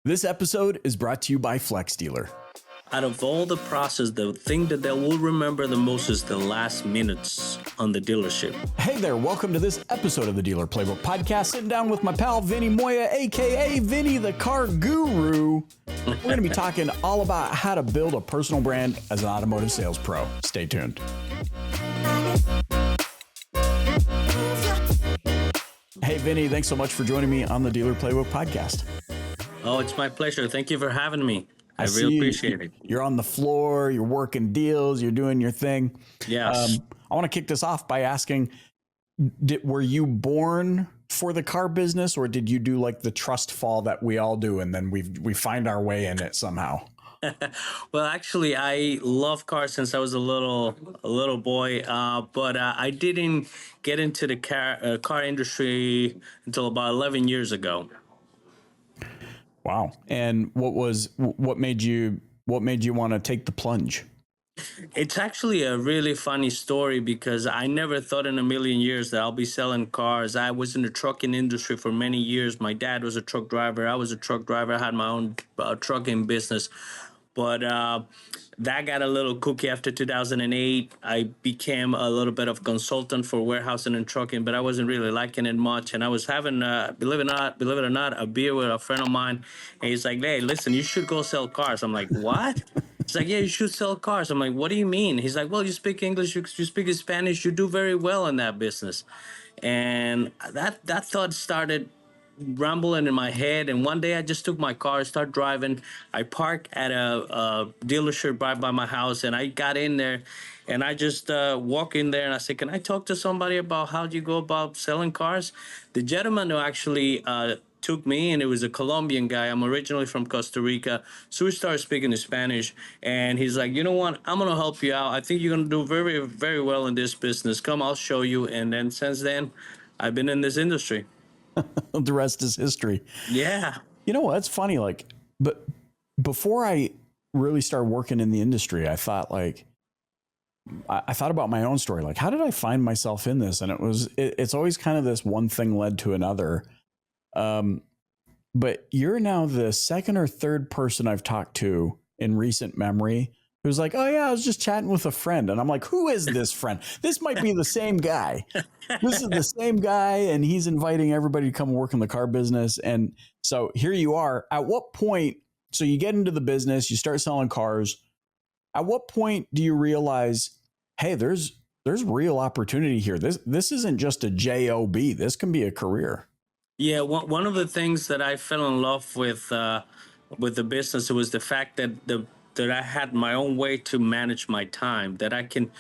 This episode is brought to you by Flex Dealer. Out of all the process, the thing that they will remember the most is the last minutes on the dealership. Hey there, welcome to this episode of the Dealer Playbook Podcast. Sitting down with my pal Vinnie Moya, aka Vinnie the Car Guru. We're going to be talking all about how to build a personal brand as an automotive sales pro. Stay tuned. Hey Vinnie, thanks so much for joining me on the Dealer Playbook Podcast. Oh, it's my pleasure. Thank you for having me. I really appreciate it. You're on the floor, you're working deals, you're doing your thing. Yes. I want to kick this off by asking, were you born for the car business, or did you do like the trust fall that we all do and then we find our way in it somehow? Well, actually, I love cars since I was a little boy, but I didn't get into the car industry until about 11 years ago. Wow. And what made you want to take the plunge? It's actually a really funny story because I never thought in a million years that I'll be selling cars. I was in the trucking industry for many years. My dad was a truck driver. I was a truck driver. I had my own trucking business. But that got a little kooky after 2008. I became a little bit of a consultant for warehousing and trucking, but I wasn't really liking it much. And I was having, believe it or not, a beer with a friend of mine. And he's like, "Hey, listen, you should go sell cars." I'm like, "What?" He's like, "Yeah, you should sell cars." I'm like, "What do you mean?" He's like, "Well, you speak English, you speak Spanish, you do very well in that business." And that thought started rumbling in my head, and one day I just took my car, started driving. I parked at a dealership right by my house, and I got in there, and I just walked in there, and I said, "Can I talk to somebody about how do you go about selling cars?" The gentleman who actually took me, and it was a Colombian guy. I'm originally from Costa Rica, so we started speaking in Spanish, and he's like, "You know what? I'm gonna help you out. I think you're gonna do very, very well in this business. Come, I'll show you." And then since then, I've been in this industry. The rest is history. Yeah. You know what? It's funny. But before I really started working in the industry, I thought I thought about my own story. Like, how did I find myself in this? And it's always kind of this one thing led to another. But you're now the second or third person I've talked to in recent memory who's like, "Oh yeah, I was just chatting with a friend." And I'm like, "Who is this friend? This might be the same guy. This is the same guy. And he's inviting everybody to come work in the car business." And so here you are. At what point, so you get into the business, you start selling cars. At what point do you realize, hey, there's real opportunity here. This isn't just a job. This can be a career. Yeah, one of the things that I fell in love with the business was the fact that I had my own way to manage my time, that I can,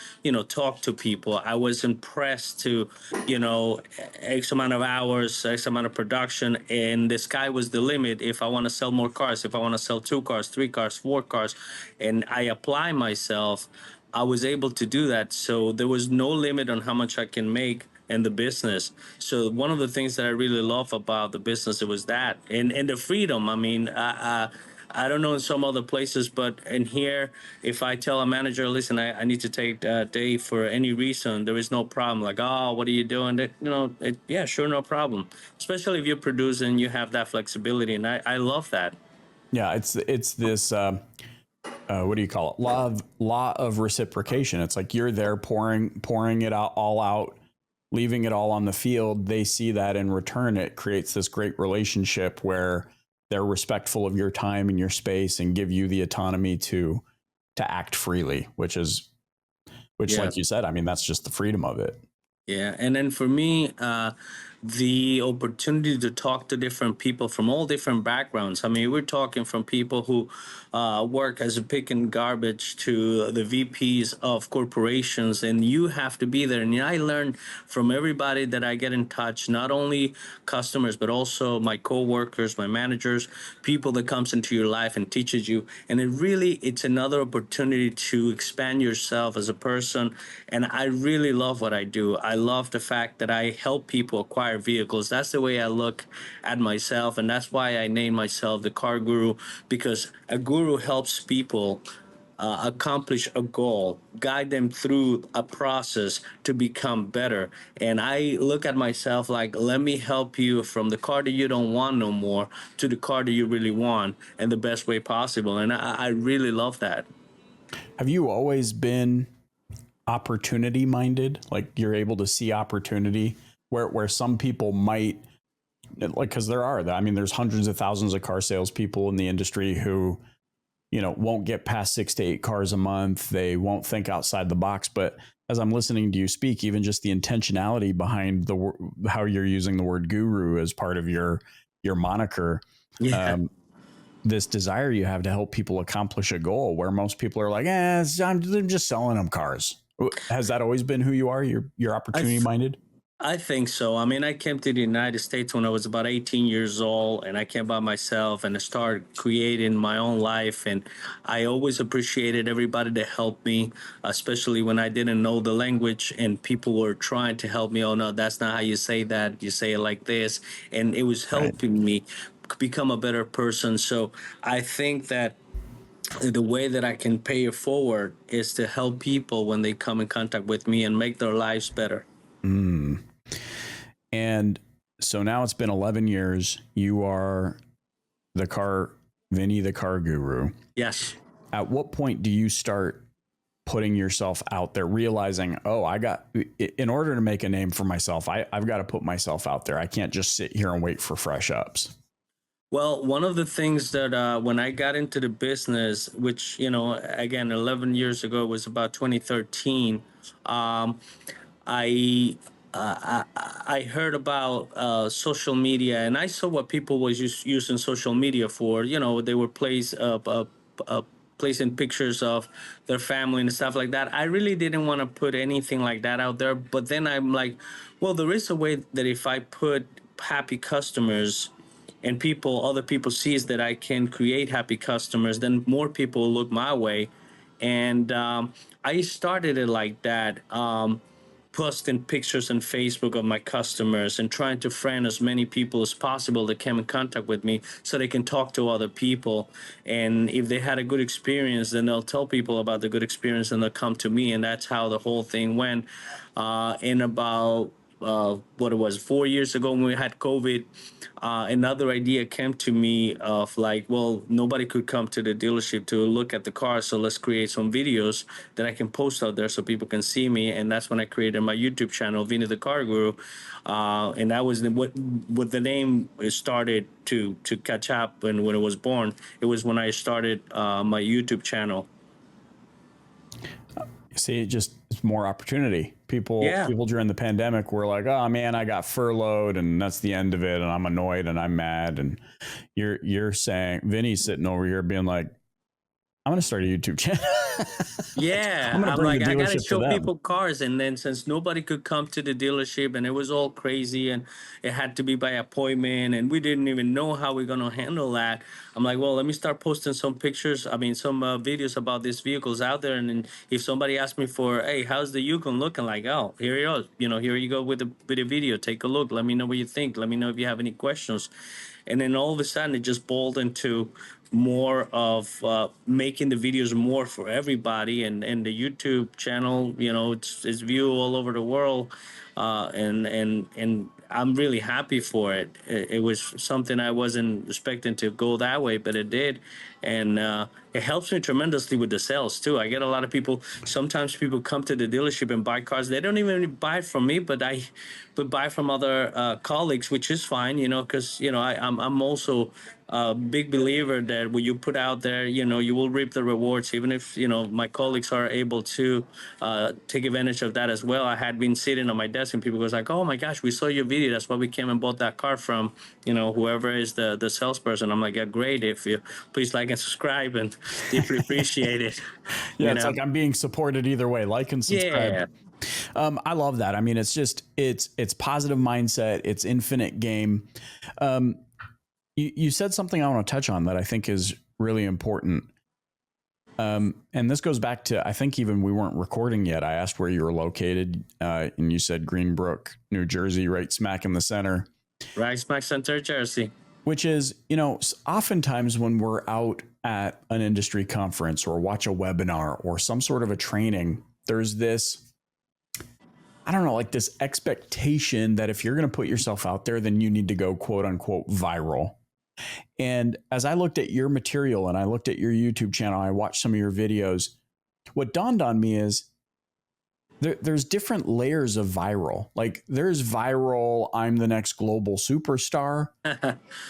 talk to people. I was impressed to, X amount of hours, X amount of production, and the sky was the limit. If I want to sell more cars, if I want to sell 2 cars, 3 cars, 4 cars, and I apply myself, I was able to do that. So there was no limit on how much I can make in the business. So one of the things that I really love about the business, it was that, and the freedom. I mean, I don't know in some other places, but in here, if I tell a manager, "Listen, I need to take a day for any reason," there is no problem. Like, "Oh, what are you doing?" Yeah, sure, no problem. Especially if you're producing, you have that flexibility, and I love that. Yeah, it's this what do you call it? Law of reciprocation. It's like you're there pouring it all out, leaving it all on the field. They see that in return. It creates this great relationship where they're respectful of your time and your space and give you the autonomy to act freely, which Yes. like you said, I mean, that's just the freedom of it. Yeah, and then for me, the opportunity to talk to different people from all different backgrounds. I mean, we're talking from people who work as a pick and garbage to the VPs of corporations, and you have to be there. And I learn from everybody that I get in touch, not only customers, but also my coworkers, my managers, people that comes into your life and teaches you. And it's another opportunity to expand yourself as a person. And I really love what I do. I love the fact that I help people acquire vehicles. That's the way I look at myself, and that's why I name myself the Car Guru, because a guru helps people accomplish a goal, guide them through a process to become better. And I look at myself like, let me help you from the car that you don't want no more to the car that you really want in the best way possible. And I really love that. Have you always been opportunity minded? Like you're able to see opportunity where some people might, like, because I mean, there's hundreds of thousands of car salespeople in the industry who, won't get past 6 to 8 cars a month. They won't think outside the box. But as I'm listening to you speak, even just the intentionality behind how you're using the word guru as part of your moniker, Yeah. this desire you have to help people accomplish a goal, where most people are like, I'm just selling them cars. Has that always been who you are? You're I opportunity minded. I think so. I mean, I came to the United States when I was about 18 years old, and I came by myself and I started creating my own life. And I always appreciated everybody that helped me, especially when I didn't know the language and people were trying to help me. Oh, no, that's not how you say that. You say it like this. And it was Right. helping me become a better person. So I think that the way that I can pay it forward is to help people when they come in contact with me and make their lives better. Mm. And so now it's been 11 years. You are Vinny, the car guru. Yes. At what point do you start putting yourself out there, realizing, in order to make a name for myself, I've got to put myself out there. I can't just sit here and wait for fresh ups. Well, one of the things that when I got into the business, which, again, 11 years ago was about 2013, um, I, I heard about social media, and I saw what people was using social media for. They were placing pictures of their family and stuff like that. I really didn't want to put anything like that out there. But then I'm like, well, there is a way that if I put happy customers and other people sees that I can create happy customers, then more people look my way. And I started it like that, posting pictures on Facebook of my customers and trying to friend as many people as possible that came in contact with me so they can talk to other people. And if they had a good experience, then they'll tell people about the good experience and they'll come to me. And that's how the whole thing went. In about what it was 4 years ago when we had COVID, another idea came to me of like, well, nobody could come to the dealership to look at the car, so let's create some videos that I can post out there so people can see me. And that's when I created my YouTube channel, Vinny the Car Guru, and that was what the name started to catch up. And when it was born, it was when I started my YouTube channel. See, it's more opportunity. People Yeah. during the pandemic were like, oh man, I got furloughed and that's the end of it. And I'm annoyed and I'm mad. And you're saying, Vinny's sitting over here being like, I'm going to start a YouTube channel. Yeah, I'm going to I'm bring the like, I gotta dealership to show them. people cars, and then since nobody could come to the dealership, and it was all crazy, and it had to be by appointment, and we didn't even know how we're gonna handle that. I'm like, well, let me start posting some pictures. I mean, some videos about these vehicles out there, and then if somebody asks me for, hey, how's the Yukon looking? Like, oh, here you go, here you go with the video. Take a look. Let me know what you think. Let me know if you have any questions. And then all of a sudden it just boiled into more of making the videos more for everybody, and the YouTube channel, it's viewed all over the world, and I'm really happy for it. It was something I wasn't expecting to go that way, but it did. And it helps me tremendously with the sales too. I get a lot of people. Sometimes people come to the dealership and buy cars. They don't even buy from me, but buy from other colleagues, which is fine, because I'm also a big believer that when you put out there, you will reap the rewards, even if my colleagues are able to take advantage of that as well. I had been sitting on my desk and people was like, oh my gosh, we saw your video, that's why we came and bought that car from whoever is the salesperson. I'm like, yeah, great, if you please like and subscribe, and deeply appreciate it. Yeah, you it's know like I'm being supported either way. Like and subscribe. yeah. I love that. I mean, it's positive mindset. It's infinite game. You said something I want to touch on that I think is really important. And this goes back to, I think even we weren't recording yet. I asked where you were located, and you said Greenbrook, New Jersey, right smack in the center. Right smack center, Jersey. which is, you know, oftentimes when we're out at an industry conference or watch a webinar or some sort of a training, there's this, I don't know, like this expectation that if you're going to put yourself out there, then you need to go quote unquote viral. And as I looked at your material and I looked at your YouTube channel, I watched some of your videos. What dawned on me is there's different layers of viral. Like there's viral, I'm the next global superstar.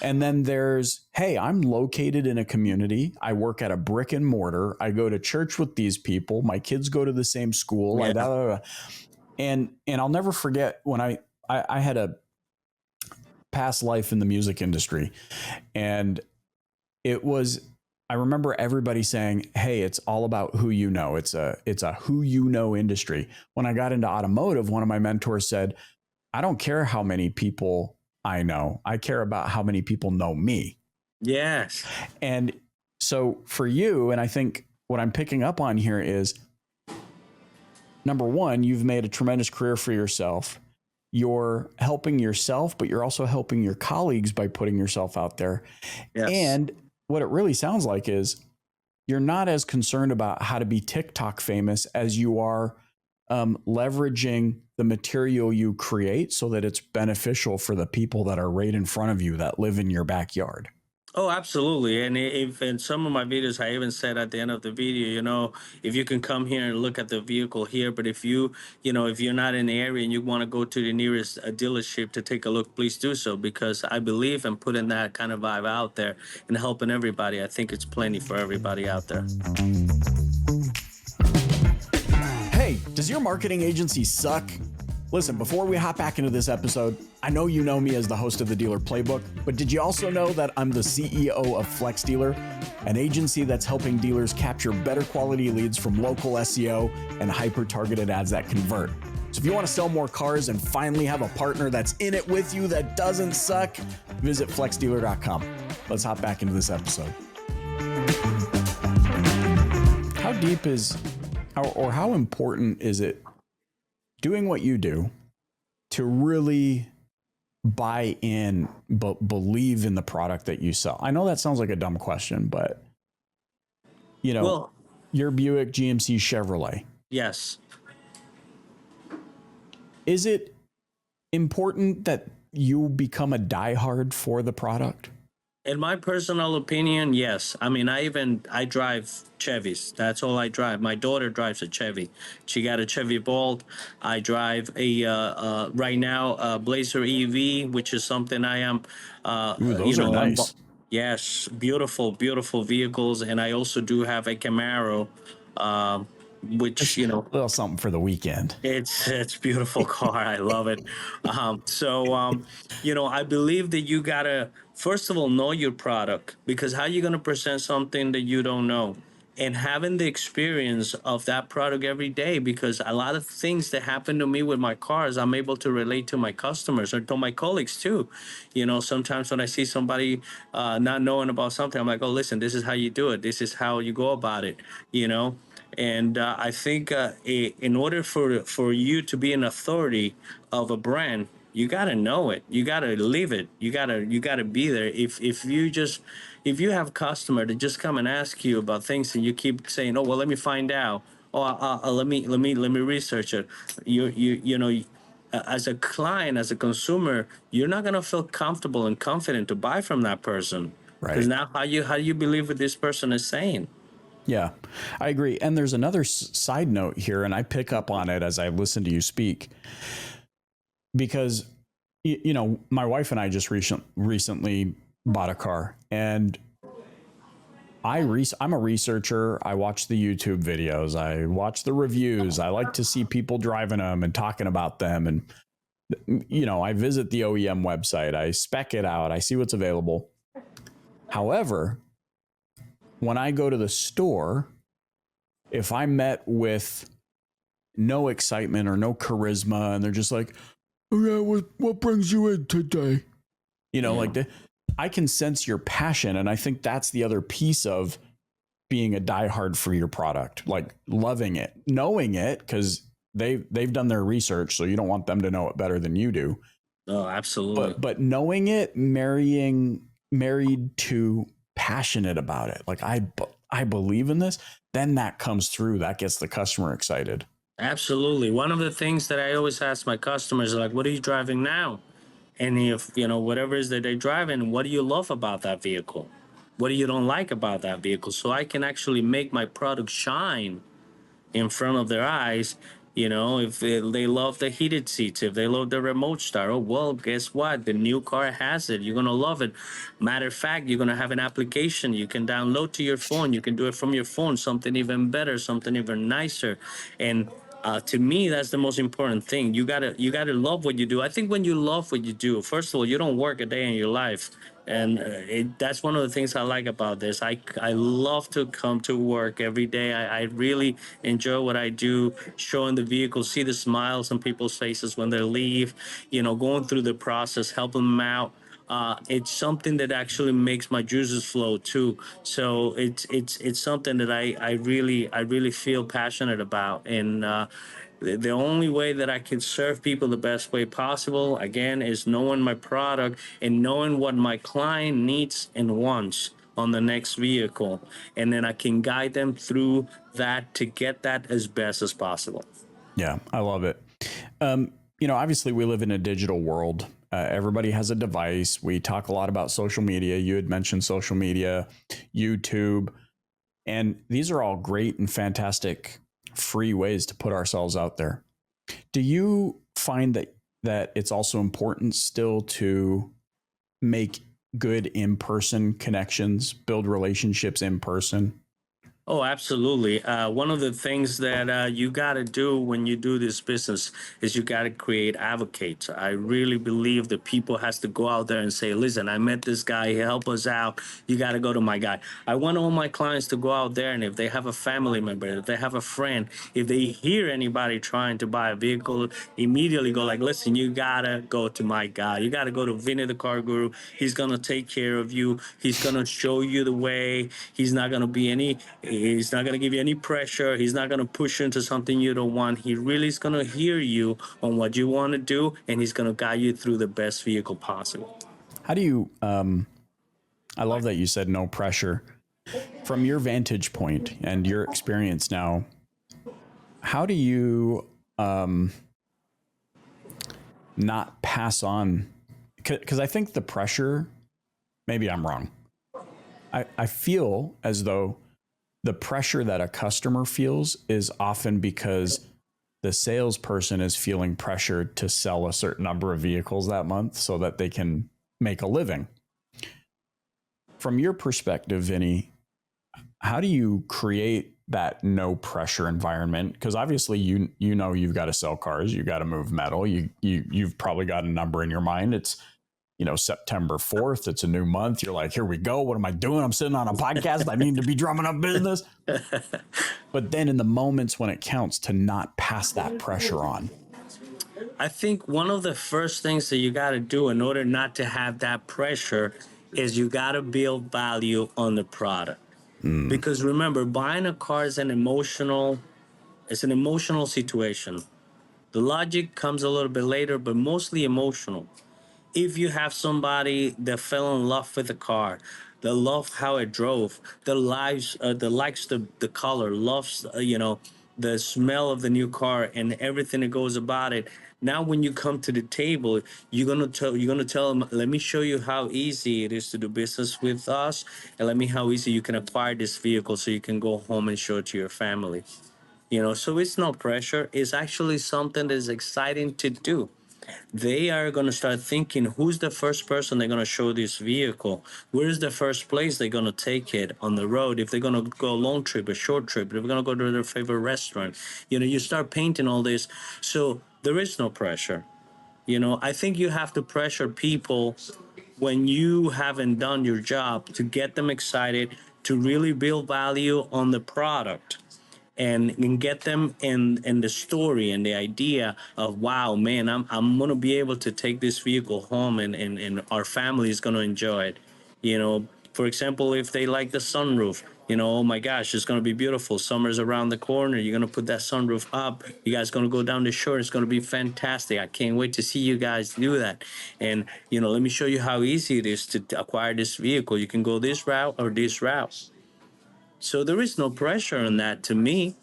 And then there's, hey, I'm located in a community. I work at a brick and mortar. I go to church with these people. My kids go to the same school. Yeah. And I'll never forget when I had a past life in the music industry. And it was, I remember everybody saying, hey, it's all about who you know. It's a who you know industry. When I got into automotive, one of my mentors said, I don't care how many people I know. I care about how many people know me. Yes. And so for you, and I think what I'm picking up on here is, number one, you've made a tremendous career for yourself. You're helping yourself, but you're also helping your colleagues by putting yourself out there. Yes. And what it really sounds like is you're not as concerned about how to be TikTok famous as you are leveraging the material you create so that it's beneficial for the people that are right in front of you that live in your backyard. Oh, absolutely. And if in some of my videos, I even said at the end of the video, you know, if you can come here and look at the vehicle here, but if you know, if you're not in the area and you want to go to the nearest dealership to take a look, please do so, because I believe in putting that kind of vibe out there and helping everybody. I think it's plenty for everybody out there. Hey, does your marketing agency suck? Listen, before we hop back into this episode, I know you know me as the host of the Dealer Playbook, but did you also know that I'm the CEO of Flex Dealer, an agency that's helping dealers capture better quality leads from local SEO and hyper-targeted ads that convert? So if you want to sell more cars and finally have a partner that's in it with you that doesn't suck, visit flexdealer.com. Let's hop back into this episode. How deep is, or how important is it doing what you do to really buy in, but believe in the product that you sell? I know that sounds like a dumb question, but you know, your Buick, GMC, Chevrolet. Yes. Is it important that you become a diehard for the product? In my personal opinion, yes. I mean, I drive Chevys. That's all I drive. My daughter drives a Chevy. She got a Chevy Bolt. I drive a right now a Blazer EV, which is something I am. Ooh, those are nice. Yes, beautiful, beautiful vehicles, and I also do have a Camaro. Which, you know, a little something for the weekend. It's beautiful car. I love it. You know, I believe that you gotta first of all know your product, because how you gonna present something that you don't know, and having the experience of that product every day, because a lot of things that happen to me with my cars, I'm able to relate to my customers or to my colleagues too. You know, sometimes when I see somebody not knowing about something, I'm like, oh, listen, this is how you do it. This is how you go about it. You know. And I think in order for you to be an authority of a brand, you got to know it. You got to live it. You got to be there. If you have a customer that just come and ask you about things and you keep saying, oh, well, let me find out. Oh, let me research it. You know, as a client, as a consumer, you're not going to feel comfortable and confident to buy from that person. Right. Because now how you believe what this person is saying? Yeah, I agree. And there's another side note here, and I pick up on it as I listen to you speak, because, you know, my wife and I just recently bought a car, and I'm a researcher. I watch the YouTube videos. I watch the reviews. I like to see people driving them and talking about them. And, you know, I visit the OEM website. I spec it out. I see what's available. However, when I go to the store, if I'm met with no excitement or no charisma, and they're just like, oh yeah, what brings you in today? You know, like I can sense your passion. And I think that's the other piece of being a diehard for your product, like loving it, knowing it, because they've done their research. So you don't want them to know it better than you do. Oh, absolutely. But knowing it, marrying married to passionate about it, like I believe in this, then that comes through. That gets the customer excited. Absolutely. One of the things that I always ask my customers, like, what are you driving now? And if, whatever it is that they're driving, what do you love about that vehicle? What do you don't like about that vehicle? So I can actually make my product shine in front of their eyes. If they love the heated seats, if they love the remote start, oh, well, guess what? The new car has it. You're going to love it. Matter of fact, you're going to have an application you can download to your phone. You can do it from your phone, something even better, something even nicer. And to me, that's the most important thing. You gotta love what you do. I think when you love what you do, first of all, you don't work a day in your life, and that's one of the things I like about this. I love to come to work every day. I really enjoy what I do, showing the vehicle, see the smiles on people's faces when they leave, going through the process, helping them out. It's something that actually makes my juices flow too. So it's something that I really feel passionate about, and the only way that I can serve people the best way possible, again, is knowing my product and knowing what my client needs and wants on the next vehicle, and then I can guide them through that to get that as best as possible. Yeah, I love it. Obviously, we live in a digital world. Everybody has a device. We talk a lot about social media. You had mentioned social media, YouTube, and these are all great and fantastic free ways to put ourselves out there. Do you find that it's also important still to make good in-person connections, build relationships in person? Oh, absolutely. One of the things that you got to do when you do this business is you got to create advocates. I really believe that people has to go out there and say, listen, I met this guy, he helped us out. You got to go to my guy. I want all my clients to go out there, and if they have a family member, if they have a friend, if they hear anybody trying to buy a vehicle, immediately go like, listen, you got to go to my guy. You got to go to Vinny the Car Guru. He's going to take care of you. He's going to show you the way. He's not going to give you any pressure. He's not going to push you into something you don't want. He really is going to hear you on what you want to do, and he's going to guide you through the best vehicle possible. How do you, I love that you said no pressure. From your vantage point and your experience now, how do you not pass on? Because I think the pressure, maybe I'm wrong. I feel as though the pressure that a customer feels is often because the salesperson is feeling pressured to sell a certain number of vehicles that month so that they can make a living. From your perspective, Vinny, how do you create that no pressure environment? Because obviously you've got to sell cars, you got to move metal, you've probably got a number in your mind. It's September 4th, it's a new month. You're like, here we go. What am I doing? I'm sitting on a podcast. I need to be drumming up business. But then in the moments when it counts, to not pass that pressure on. I think one of the first things that you got to do in order not to have that pressure is you got to build value on the product. Because remember, buying a car is it's an emotional situation. The logic comes a little bit later, but mostly emotional. If you have somebody that fell in love with the car, that loved how it drove, that likes the color, loves the smell of the new car and everything that goes about it. Now, when you come to the table, you're gonna tell them, let me show you how easy it is to do business with us, and let me how easy you can acquire this vehicle so you can go home and show it to your family. So it's no pressure. It's actually something that is exciting to do. They are going to start thinking, who's the first person they're going to show this vehicle? Where's the first place they're going to take it on the road? If they're going to go a long trip, a short trip, if they're going to go to their favorite restaurant, you start painting all this. So there is no pressure. I think you have to pressure people when you haven't done your job to get them excited, to really build value on the product, and get them in the story and the idea of, wow, man, I'm gonna be able to take this vehicle home, and our family is gonna enjoy it. You know, For example, if they like the sunroof, oh my gosh, it's going to be beautiful. Summer's around the corner. You're going to put that sunroof up. You guys going to go down the shore. It's going to be fantastic. I can't wait to see you guys do that. And, let me show you how easy it is to acquire this vehicle. You can go this route or this route. So there is no pressure on that to me,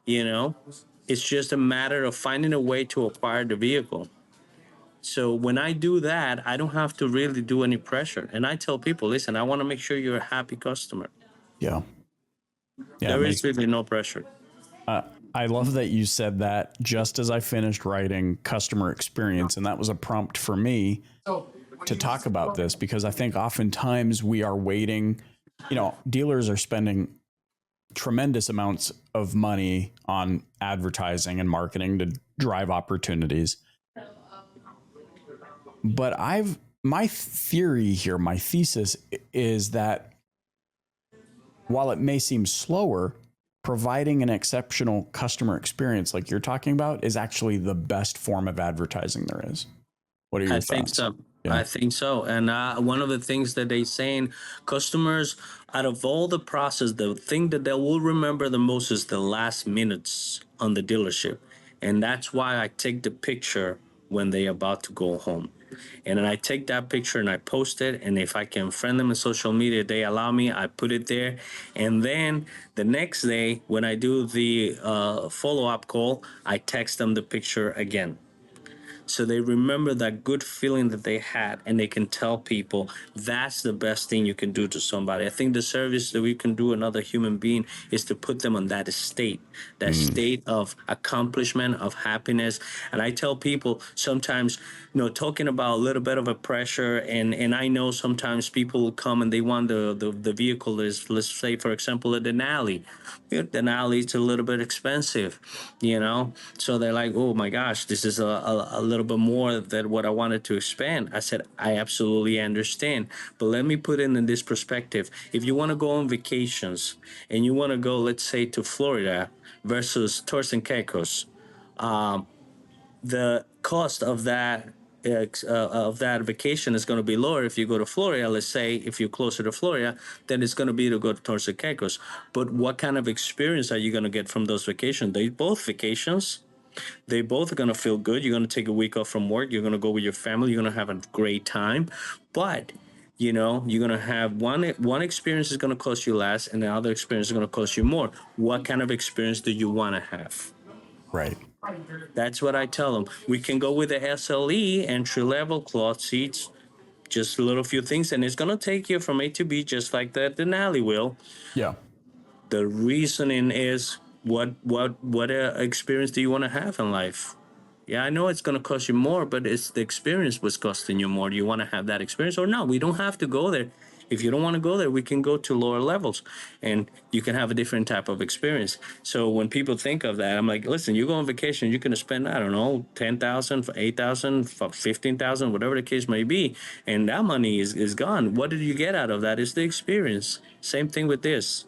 you know. It's just a matter of finding a way to acquire the vehicle. So when I do that, I don't have to really do any pressure. And I tell people, listen, I want to make sure you're a happy customer. Yeah. Yeah. There is really no pressure. I love that you said that just as I finished writing customer experience. And that was a prompt for me to talk about this, because I think oftentimes we are waiting, dealers are spending tremendous amounts of money on advertising and marketing to drive opportunities. But my theory here, my thesis is that while it may seem slower, providing an exceptional customer experience like you're talking about is actually the best form of advertising there is. What are your thoughts? I think so. Yeah. I think so. And one of the things that they saying, customers, out of all the process, the thing that they will remember the most is the last minutes on the dealership. And that's why I take the picture when they're about to go home. And then I take that picture and I post it. And if I can friend them in social media, they allow me, I put it there. And then the next day, when I do the follow-up call, I text them the picture again. So they remember that good feeling that they had, and they can tell people that's the best thing you can do to somebody. I think the service that we can do another human being is to put them on that state of accomplishment, of happiness. And I tell people sometimes, talking about a little bit of a pressure, and I know sometimes people will come and they want the vehicle is, let's say, for example, a Denali. The Denali is a little bit expensive, so they're like, oh my gosh, this is a little bit more than what I wanted to expand. I said, I absolutely understand, but let me put it in this perspective. If you want to go on vacations and you want to go, let's say, to Florida versus Turks and Caicos, the cost of that vacation is going to be lower if you go to Florida. Let's say if you're closer to Florida, then it's going to be to go to Turks and Caicos. But what kind of experience are you going to get from those vacations? They both vacations. They both are going to feel good. You're going to take a week off from work. You're going to go with your family. You're going to have a great time. But, you're going to have one experience is going to cost you less, and the other experience is going to cost you more. What kind of experience do you want to have? Right. That's what I tell them. We can go with the SLE, entry-level cloth seats, just a little few things, and it's going to take you from A to B just like the Denali will. Yeah. The reasoning is what experience do you want to have in life? Yeah, I know it's going to cost you more, but it's the experience was costing you more. Do you want to have that experience or no? We don't have to go there. If you don't want to go there, we can go to lower levels and you can have a different type of experience. So when people think of that, I'm like, listen, you go on vacation, you're going to spend, I don't know, 10,000, 8,000, 15,000, whatever the case may be. And that money is gone. What did you get out of that? It's the experience. Same thing with this.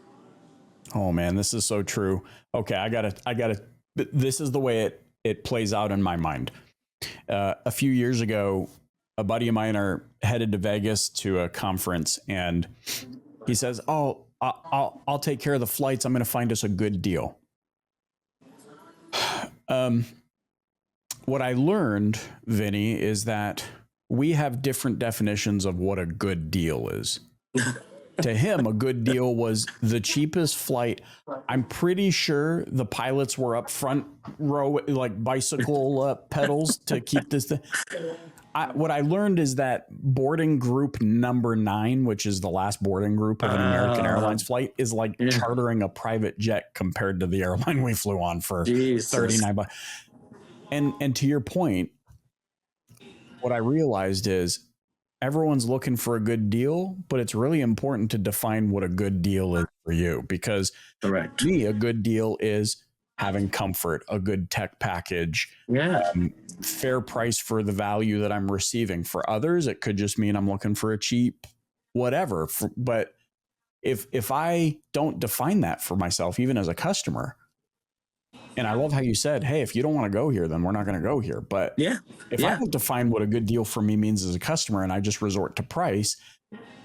Oh man, this is so true. Okay. I gotta, this is the way it plays out in my mind. A few years ago, a buddy of mine are headed to Vegas to a conference, and he says, "Oh, I'll take care of the flights. I'm going to find us a good deal." What I learned, Vinny, is that we have different definitions of what a good deal is. To him, a good deal was the cheapest flight. I'm pretty sure the pilots were up front row, like bicycle pedals to keep this thing. What I learned is that boarding group number 9, which is the last boarding group of an American Airlines flight, is like chartering a private jet compared to the airline we flew on for $39. And to your point, what I realized is everyone's looking for a good deal, but it's really important to define what a good deal is for you, because to me, a good deal is having comfort, a good tech package, fair price for the value that I'm receiving. For others, it could just mean I'm looking for a cheap whatever. But if I don't define that for myself, even as a customer, and I love how you said, hey, if you don't want to go here, then we're not going to go here. But if I don't define what a good deal for me means as a customer, and I just resort to price,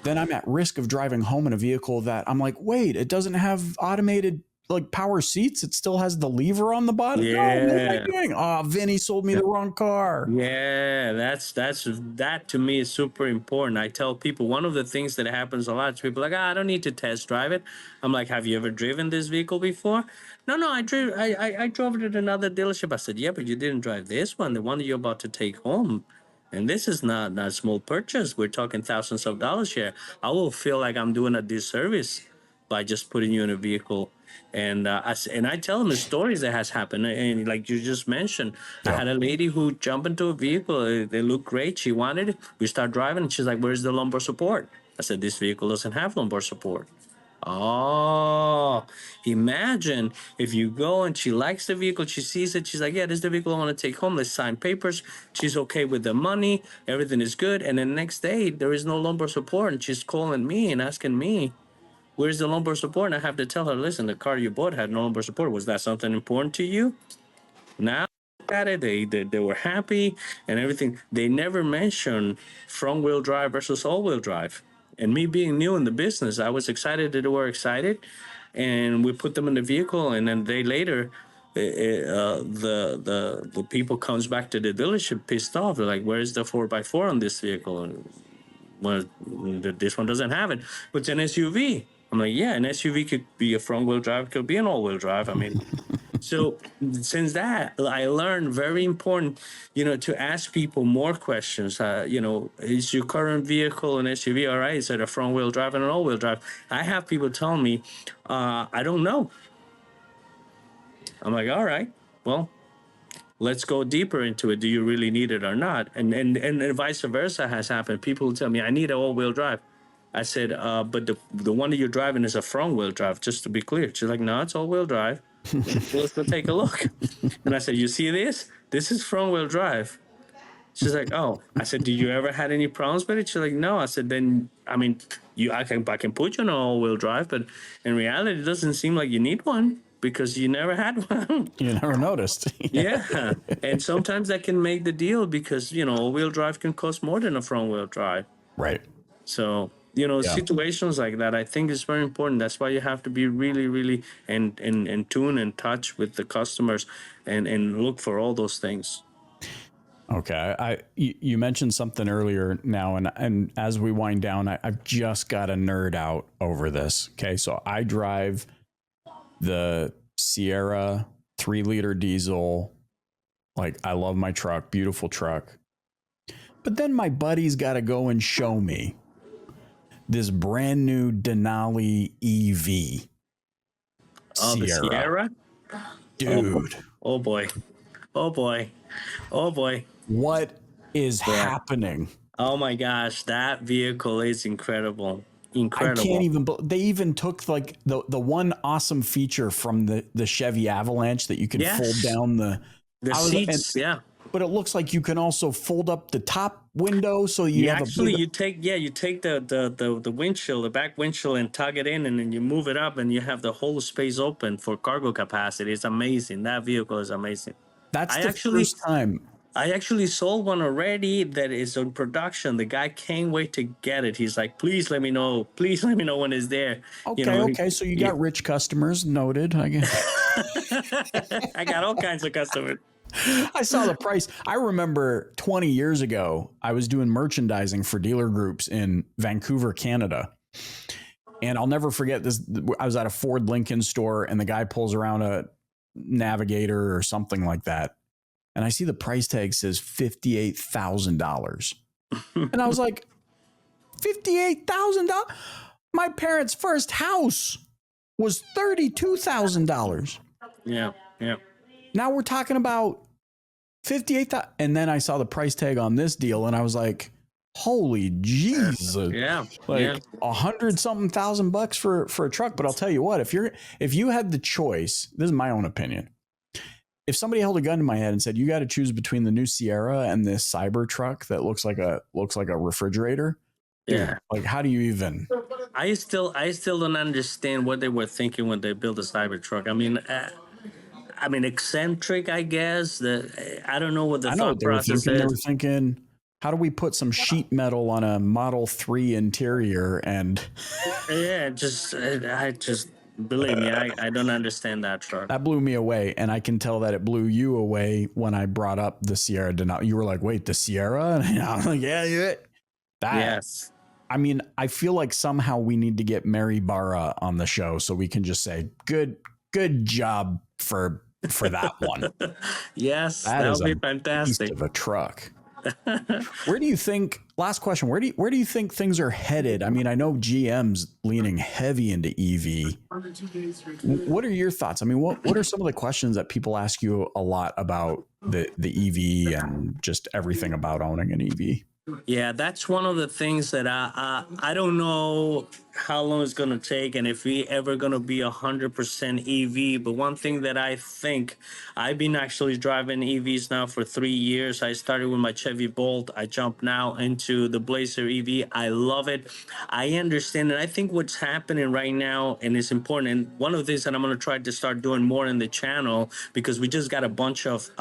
then I'm at risk of driving home in a vehicle that I'm like, wait, it doesn't have automated like power seats. It still has the lever on the bottom. No, what am I Yeah. doing? Oh, Vinny sold me Yeah. the wrong car. Yeah, that to me is super important. I tell people one of the things that happens a lot is people are like, I don't need to test drive it. I'm like, have you ever driven this vehicle before? No, I drove it at another dealership. I said, yeah, but you didn't drive this one, the one that you're about to take home. And this is not a small purchase. We're talking thousands of dollars here. I will feel like I'm doing a disservice by just putting you in a vehicle. And I tell them the stories that has happened. And like you just mentioned, I Yeah. had a lady who jumped into a vehicle. They looked great. She wanted it. We start driving. And she's like, "Where's the lumbar support?" I said, "This vehicle doesn't have lumbar support." Oh, imagine if you go and she likes the vehicle, she sees it, she's like, yeah, this is the vehicle I want to take home. Let's sign papers. She's okay with the money, everything is good. And then the next day, there is no lumbar support, and she's calling me and asking me, where's the lumbar support? And I have to tell her, listen, the car you bought had no lumbar support. Was that something important to you? Now at it, they were happy and everything. They never mentioned front wheel drive versus all wheel drive. And me being new in the business, I was excited that they were excited, and we put them in the vehicle. And then a day later, the people comes back to the dealership pissed off. They're like, "Where's the 4x4 on this vehicle?" And, well, this one doesn't have it, but it's an SUV. I'm like, yeah, an SUV could be a front wheel drive, could be an all wheel drive. I mean, so since that, I learned very important, to ask people more questions. Is your current vehicle an SUV? All right, is it a front wheel drive and an all wheel drive? I have people tell me, I don't know. I'm like, all right, well, let's go deeper into it. Do you really need it or not? And vice versa has happened. People tell me I need an all wheel drive. I said, but the one that you're driving is a front wheel drive. Just to be clear, she's like, no, it's all wheel drive. Let's go take a look. And I said, you see this? This is front wheel drive. She's like, oh. I said, do you ever had any problems with it? She's like, no. I said, then I mean, I can put you on all wheel drive, but in reality, it doesn't seem like you need one because you never had one. You never noticed. Yeah, and sometimes that can make the deal because all-wheel drive can cost more than a front-wheel drive. Right. So Yeah. situations like that, I think is very important. That's why you have to be really, really in tune and touch with the customers, and look for all those things. Okay. You mentioned something earlier now, and as we wind down, I've just got to nerd out over this. Okay. So I drive the Sierra 3-liter diesel. Like, I love my truck, beautiful truck. But then my buddy's got to go and show me this brand new Denali EV. Oh, the Sierra? Dude. Oh boy. Oh boy. Oh boy. What is happening? Oh my gosh, that vehicle is incredible. Incredible. I can't even. They even took like the one awesome feature from the Chevy Avalanche that you can fold down the seats. Yeah. But it looks like you can also fold up the top window so you have you take the windshield, the back windshield, and tug it in, and then you move it up, and you have the whole space open for cargo capacity. It's amazing. That vehicle is amazing. That's the first time. I actually sold one already that is in production. The guy can't wait to get it. He's like, please let me know. Please let me know when it's there. Okay. So you got rich customers, noted. I guess. I got all kinds of customers. I saw the price. I remember 20 years ago, I was doing merchandising for dealer groups in Vancouver, Canada. And I'll never forget this. I was at a Ford Lincoln store, and the guy pulls around a Navigator or something like that. And I see the price tag says $58,000. And I was like, $58,000? My parents' first house was $32,000. Yeah. Now we're talking about 58,000. And then I saw the price tag on this deal, and I was like, holy Jesus. Yeah. Like $100,000 for a truck. But I'll tell you what, if you had the choice, this is my own opinion. If somebody held a gun to my head and said, you got to choose between the new Sierra and this Cyber truck that looks like a refrigerator. Yeah. Like, how do you even? I still don't understand what they were thinking when they built a Cyber truck. I mean, eccentric, I guess. I don't know what the thought process is. They were thinking, how do we put some sheet metal on a Model 3 interior? And Yeah, I just believe me, I don't understand that truck. that blew me away. And I can tell that it blew you away when I brought up the Sierra Denali. You were like, wait, the Sierra? And I'm like, yeah. That, Yes. I mean, I feel like somehow we need to get Mary Barra on the show so we can just say, good job for that one. Yes, That that is would be a beast fantastic. of a truck. Where do you think, last question, where do you think things are headed? I mean, I know GM's leaning heavy into EV. What are your thoughts? I mean, what are some of the questions that people ask you a lot about the EV and just everything about owning an EV? Yeah, that's one of the things that I don't know how long it's gonna take and if we ever gonna be 100% EV. But one thing that I think, I've been actually driving EVs now for 3 years. I started with my Chevy Bolt. I jumped now into the Blazer EV. I love it. I understand it. I think what's happening right now, and it's important. And one of the things that I'm gonna try to start doing more in the channel, because we just got a bunch of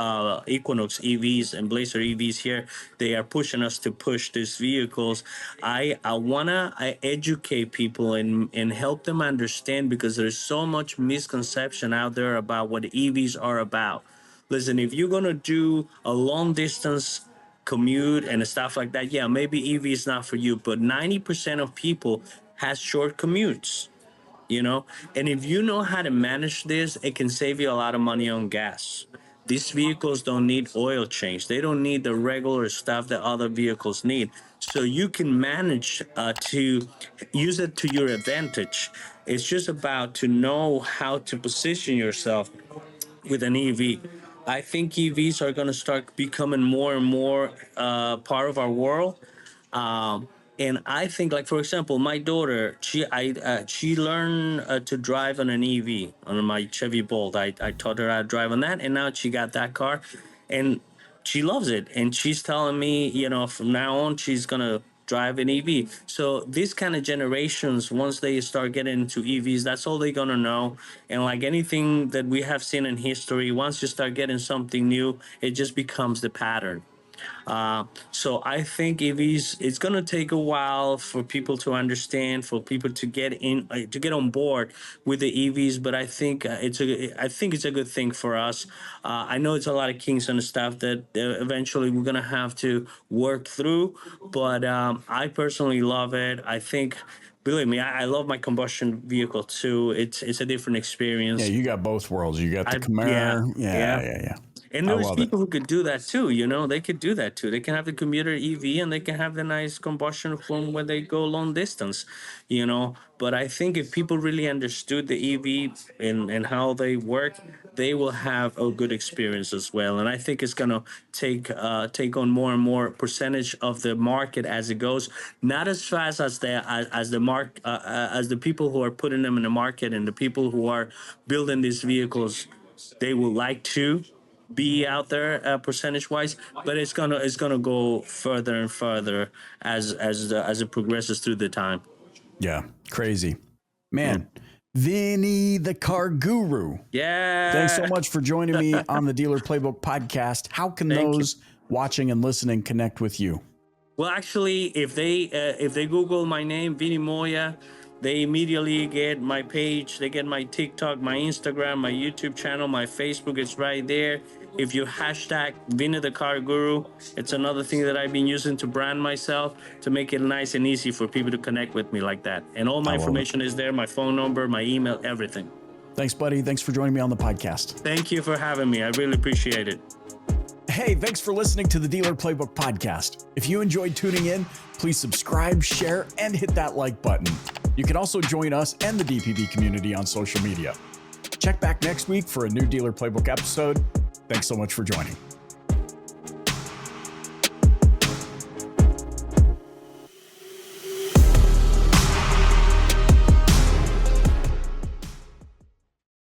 Equinox EVs and Blazer EVs here. They are pushing us to push these vehicles. I wanna educate people and help them understand, because there's so much misconception out there about what EVs are about. Listen, if you're gonna do a long distance commute and stuff like that, yeah, maybe EV is not for you. But 90% of people has short commutes, you know. And if you know how to manage this, it can save you a lot of money on gas. These vehicles don't need oil change. They don't need the regular stuff that other vehicles need. So you can manage to use it to your advantage. It's just about to know how to position yourself with an EV. I think EVs are going to start becoming more and more part of our world. Um, and I think, like for example, my daughter, she learned to drive on an EV on my Chevy Bolt. I taught her how to drive on that, and now she got that car, and she loves it. And she's telling me, you know, from now on, she's gonna drive an EV. So these kind of generations, once they start getting into EVs, that's all they're gonna know. And like anything that we have seen in history, once you start getting something new, it just becomes the pattern. So I think EVs, it's going to take a while for people to understand, for people to get in, to get on board with the EVs. But I think it's a good thing for us. I know it's a lot of kinks and stuff that eventually we're going to have to work through. But I personally love it. I think, believe me, I love my combustion vehicle too. It's a different Yeah, experience. you got both worlds. You got the Yeah, Camaro. yeah. Yeah. And I there's love it. people who could do that too, you know, they could do that too. They can have the commuter EV and they can have the nice combustion form when they go long distance, you know. But I think if people really understood the EV and how they work, they will have a good experience as well. And I think it's gonna take on more and more percentage of the market as it goes. Not as fast as the people who are putting them in the market and the people who are building these vehicles, they would like to be out there percentage wise, but it's gonna go further and further as it progresses through the time. Yeah, crazy. Yeah. Man, Vinny the Car Guru. Thanks so Yeah. much for joining me on the Dealer Playbook podcast. How can Thank you. those watching and listening connect with you? Well, actually, if they Google my name, Vinnie Moya, they immediately get my page. They get my TikTok, my Instagram, my YouTube channel, my Facebook. It's right there. If you hashtag Vinnie the Car Guru, it's another thing that I've been using to brand myself to make it nice and easy for people to connect with me like that. And all my I love it. information is there, my phone number, my email, everything. Thanks, buddy. Thanks for joining me on the podcast. Thank you for having me. I really appreciate it. Hey, thanks for listening to the Dealer Playbook podcast. If you enjoyed tuning in, please subscribe, share, and hit that like button. You can also join us and the DPB community on social media. Check back next week for a new Dealer Playbook episode. Thanks so much for joining.